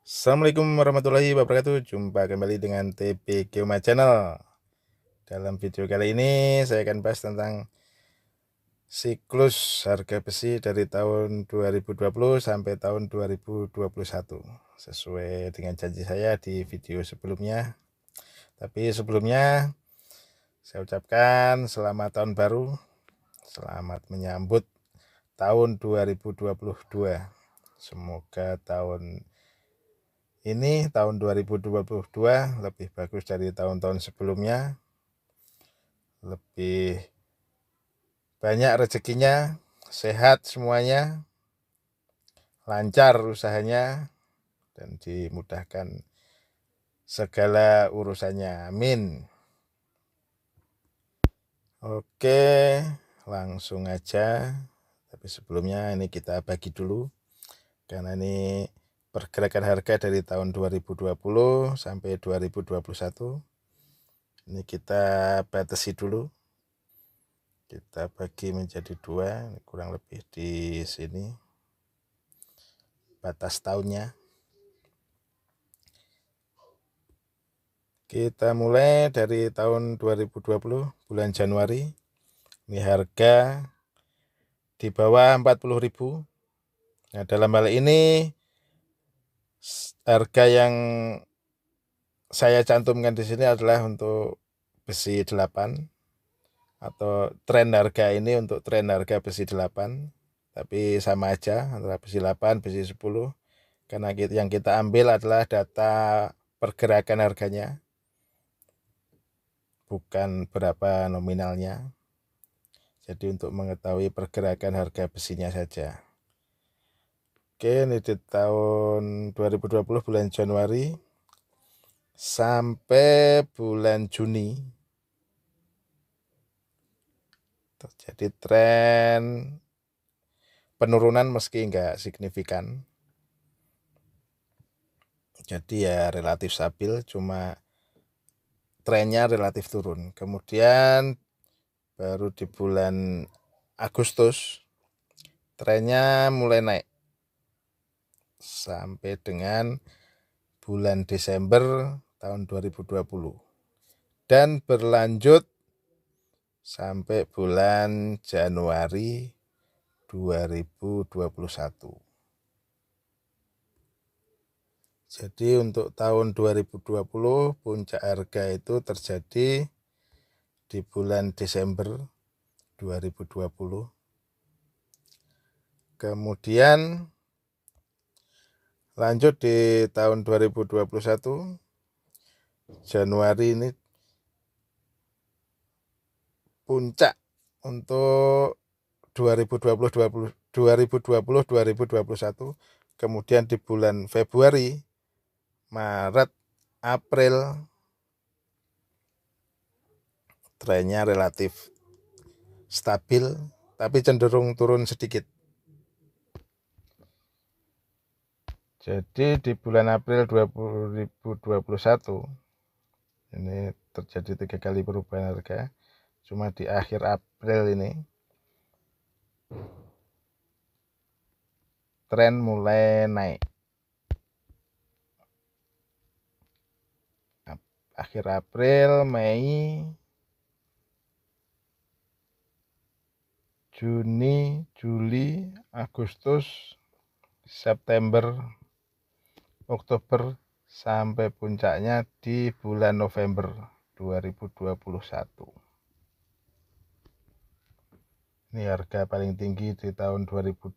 Assalamualaikum warahmatullahi wabarakatuh. Jumpa kembali dengan TP Geoma Channel. Dalam video kali ini saya akan bahas tentang siklus harga besi dari tahun 2020 sampai tahun 2021. Sesuai dengan janji saya di video sebelumnya. Tapi sebelumnya saya ucapkan selamat tahun baru. Selamat menyambut tahun 2022. Semoga tahun ini tahun 2022 lebih bagus dari tahun-tahun sebelumnya, lebih banyak rezekinya, sehat semuanya, lancar usahanya, dan dimudahkan segala urusannya. Amin. Oke, langsung aja. Tapi sebelumnya ini kita bagi dulu, karena ini pergerakan harga dari tahun 2020 sampai 2021. Ini kita batasi dulu. Kita bagi menjadi dua, kurang lebih di sini batas tahunnya. Kita mulai dari tahun 2020 bulan Januari. Ini harga di bawah 40.000. Nah, dalam hal ini harga yang saya cantumkan di sini adalah untuk besi 8, atau tren harga ini untuk tren harga besi 8, tapi sama aja antara besi 8, besi 10, karena yang kita ambil adalah data pergerakan harganya, bukan berapa nominalnya. Jadi untuk mengetahui pergerakan harga besinya saja. Oke, ini di tahun 2020 bulan Januari sampai bulan Juni terjadi tren penurunan meski enggak signifikan. Jadi ya relatif stabil, cuma trennya relatif turun. Kemudian baru di bulan Agustus trennya mulai naik sampai dengan bulan Desember tahun 2020 dan berlanjut sampai bulan Januari 2021. Jadi untuk tahun 2020 puncak harga itu terjadi di bulan Desember 2020. Kemudian lanjut di tahun 2021 Januari ini puncak untuk 2020-2021. Kemudian di bulan Februari, Maret, April trennya relatif stabil tapi cenderung turun sedikit. Jadi di bulan April 2021 ini terjadi 3 kali perubahan harga. Cuma di akhir April ini tren mulai naik. Akhir April, Mei, Juni, Juli, Agustus, September, Oktober, sampai puncaknya di bulan November 2021. Ini harga paling tinggi di tahun 2021.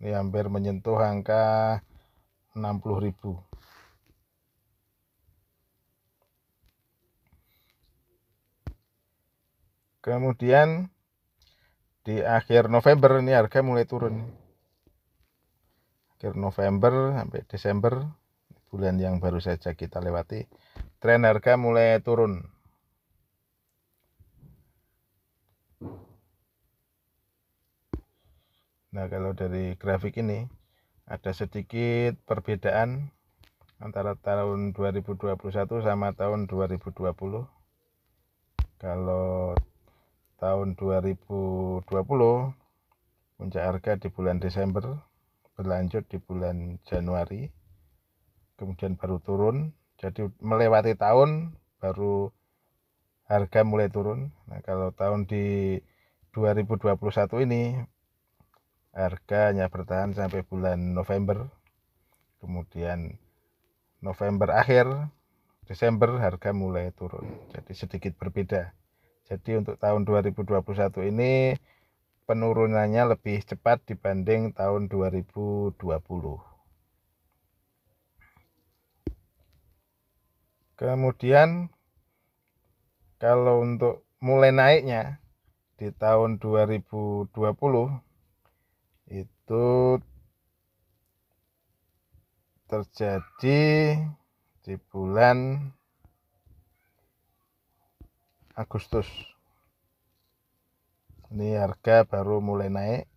Ini hampir menyentuh angka 60.000. Kemudian di akhir November ini harga mulai turun. Akhir November sampai Desember, bulan yang baru saja kita lewati, tren harga mulai turun. Nah, kalau dari grafik ini ada sedikit perbedaan antara tahun 2021 sama tahun 2020. Kalau tahun 2020 puncak harga di bulan Desember, berlanjut di bulan Januari. kemudian baru turun. Jadi melewati tahun baru harga mulai turun. Nah, kalau tahun di 2021 ini harganya bertahan sampai bulan November. Kemudian November akhir, Desember harga mulai turun. Jadi sedikit berbeda. Jadi untuk tahun 2021 ini penurunannya lebih cepat dibanding tahun 2020. Kemudian kalau untuk mulai naiknya di tahun 2020 itu terjadi di bulan Agustus. Ini harga baru mulai naik.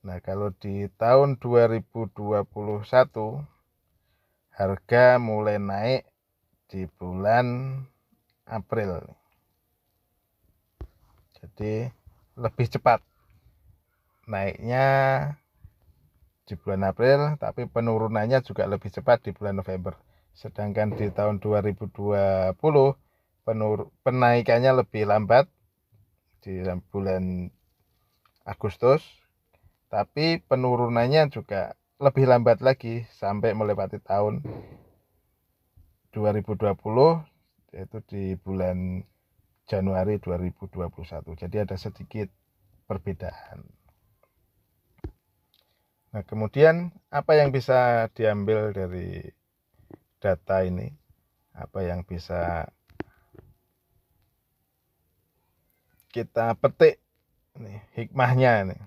Nah, kalau di tahun 2021 harga mulai naik di bulan April. Jadi lebih cepat naiknya di bulan April, tapi penurunannya juga lebih cepat di bulan November. Sedangkan di tahun 2020 penaikannya lebih lambat di bulan Agustus, tapi penurunannya juga lebih lambat lagi sampai melewati tahun 2020, yaitu di bulan Januari 2021. Jadi ada sedikit perbedaan. Nah, kemudian apa yang bisa diambil dari data ini? Apa yang bisa kita petik nih, hikmahnya nih.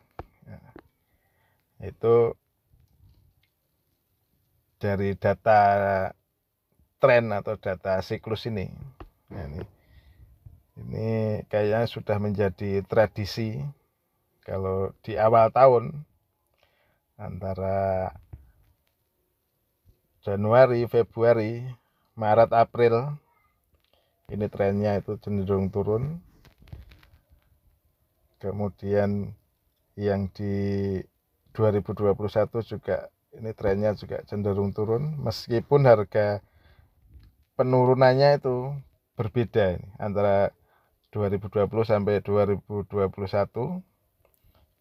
Nah, itu dari data tren atau data siklus ini. Nah, ini kayaknya sudah menjadi tradisi kalau di awal tahun antara Januari, Februari, Maret, April ini trennya itu cenderung turun. Kemudian yang di 2021 juga ini trennya juga cenderung turun, meskipun harga penurunannya itu berbeda ini, antara 2020 sampai 2021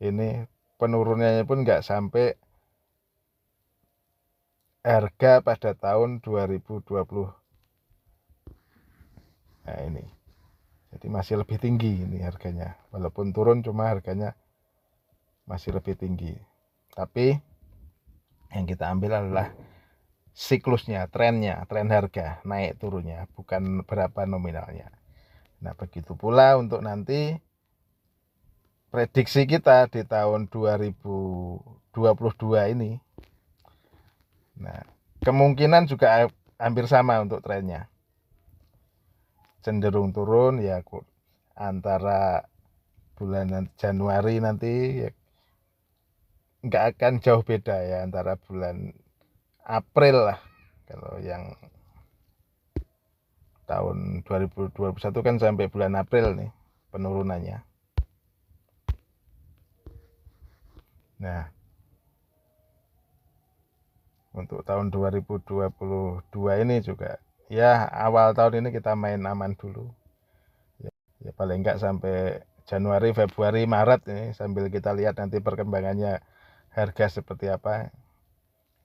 ini penurunannya pun nggak sampai harga pada tahun 2020. Nah, ini jadi masih lebih tinggi ini harganya, walaupun turun cuma harganya masih lebih tinggi. Tapi yang kita ambil adalah siklusnya, trennya, tren harga naik turunnya, bukan berapa nominalnya. Nah, begitu pula untuk nanti prediksi kita di tahun 2022 ini. Nah, kemungkinan juga hampir sama untuk trennya. Cenderung turun ya antara bulan Januari nanti ya, nggak akan jauh beda ya antara bulan April lah. Kalau yang tahun 2021 kan sampai bulan April nih penurunannya. Nah, untuk tahun 2022 ini juga ya awal tahun ini kita main aman dulu. Ya paling enggak sampai Januari, Februari, Maret ini sambil kita lihat nanti perkembangannya harga seperti apa.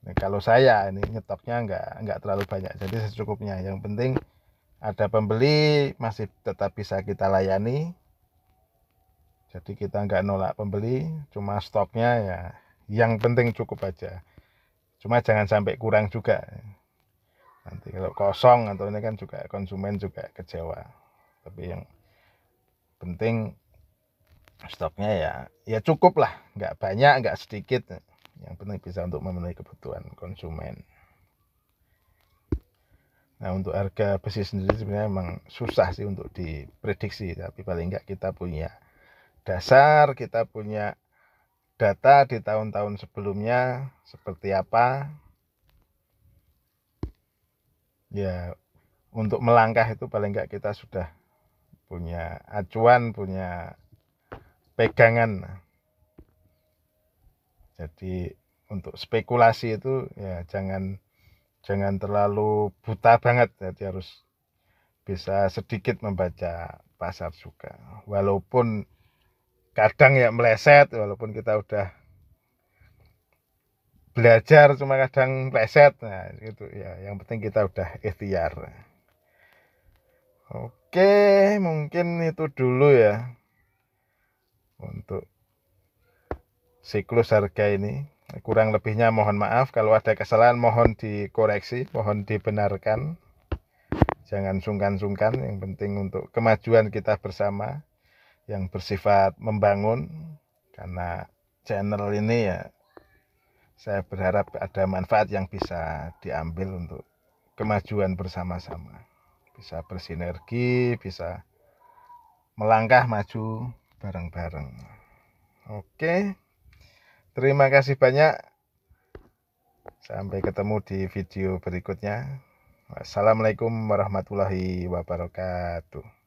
Nah, kalau saya ini nyetoknya enggak terlalu banyak, jadi secukupnya. Yang penting ada pembeli masih tetap bisa kita layani. Jadi kita enggak nolak pembeli, cuma stoknya ya yang penting cukup aja. Cuma jangan sampai kurang juga. Nanti kalau kosong atau ini kan juga konsumen juga kecewa. Tapi yang penting stoknya ya cukup lah, nggak banyak nggak sedikit, yang penting bisa untuk memenuhi kebutuhan konsumen. Nah, untuk harga besi sendiri sebenarnya memang susah sih untuk diprediksi, tapi paling nggak kita punya dasar, kita punya data di tahun-tahun sebelumnya seperti apa. Ya, untuk melangkah itu paling nggak kita sudah punya acuan, punya pegangan. Jadi untuk spekulasi itu ya jangan jangan terlalu buta banget, jadi harus bisa sedikit membaca pasar juga. Walaupun kadang ya meleset, walaupun kita udah belajar cuma kadang meleset, nah gitu ya. Yang penting kita udah ikhtiar. Oke, mungkin itu dulu ya untuk siklus harga ini. Kurang lebihnya mohon maaf, kalau ada kesalahan mohon dikoreksi, mohon dibenarkan. Jangan sungkan-sungkan, yang penting untuk kemajuan kita bersama yang bersifat membangun. Karena channel ini ya saya berharap ada manfaat yang bisa diambil untuk kemajuan bersama-sama. Bisa bersinergi, bisa melangkah maju bareng-bareng. Oke, terima kasih banyak. Sampai ketemu di video berikutnya. Wassalamualaikum warahmatullahi wabarakatuh.